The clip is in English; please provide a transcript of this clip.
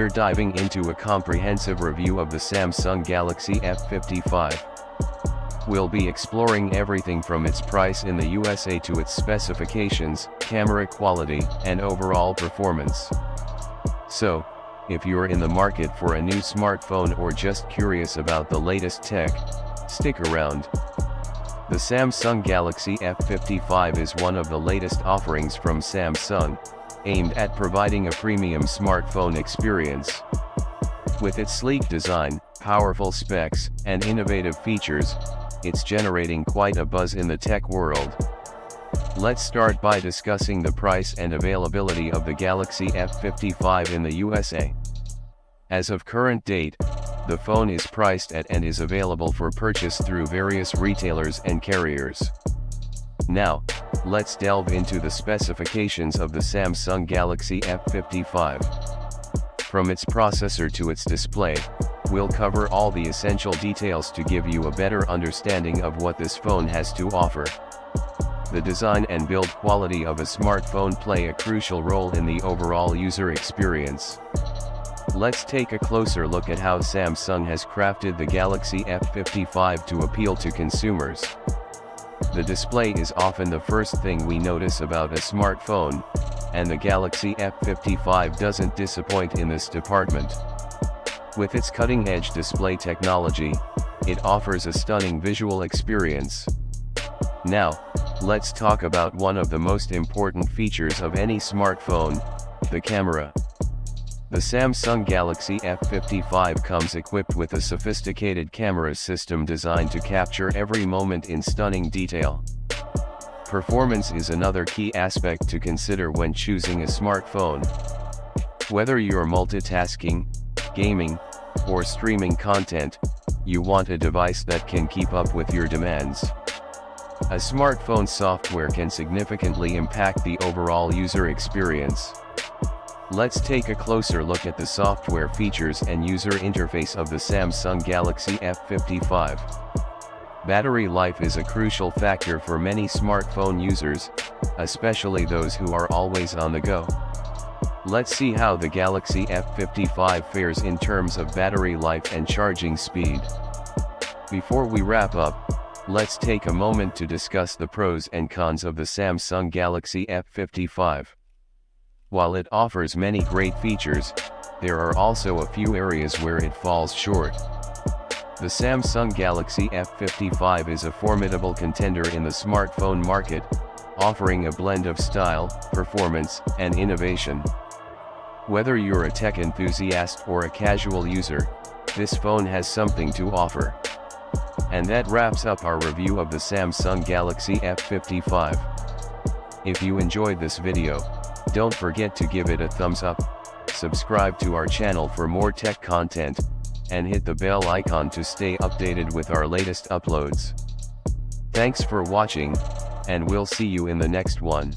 we're diving into a comprehensive review of the Samsung Galaxy F55. We'll be exploring everything from its price in the USA to its specifications, camera quality, and overall performance. So, if you're in the market for a new smartphone or just curious about the latest tech, stick around. The Samsung Galaxy F55 is one of the latest offerings from Samsung, aimed at providing a premium smartphone experience. With its sleek design, powerful specs, and innovative features, it's generating quite a buzz in the tech world. Let's start by discussing the price and availability of the Galaxy F55 in the USA. As of current date, the phone is priced at and is available for purchase through various retailers and carriers. Now, let's delve into the specifications of the Samsung Galaxy F55. From its processor to its display, we'll cover all the essential details to give you a better understanding of what this phone has to offer. The design and build quality of a smartphone play a crucial role in the overall user experience. Let's take a closer look at how Samsung has crafted the Galaxy F55 to appeal to consumers. The display is often the first thing we notice about a smartphone, and the Galaxy F55 doesn't disappoint in this department. With its cutting-edge display technology, it offers a stunning visual experience. Now, let's talk about one of the most important features of any smartphone, the camera. The Samsung Galaxy F55 comes equipped with a sophisticated camera system designed to capture every moment in stunning detail. Performance is another key aspect to consider when choosing a smartphone. Whether you're multitasking, gaming, or streaming content, you want a device that can keep up with your demands. A smartphone software can significantly impact the overall user experience. Let's take a closer look at the software features and user interface of the Samsung Galaxy F55. Battery life is a crucial factor for many smartphone users, especially those who are always on the go. Let's see how the Galaxy F55 fares in terms of battery life and charging speed. Before we wrap up, let's take a moment to discuss the pros and cons of the Samsung Galaxy F55. While it offers many great features, there are also a few areas where it falls short. The Samsung Galaxy F55 is a formidable contender in the smartphone market, offering a blend of style, performance, and innovation. Whether you're a tech enthusiast or a casual user, this phone has something to offer. And that wraps up our review of the Samsung Galaxy F55. If you enjoyed this video, don't forget to give it a thumbs up, subscribe to our channel for more tech content, and hit the bell icon to stay updated with our latest uploads. Thanks for watching, and we'll see you in the next one.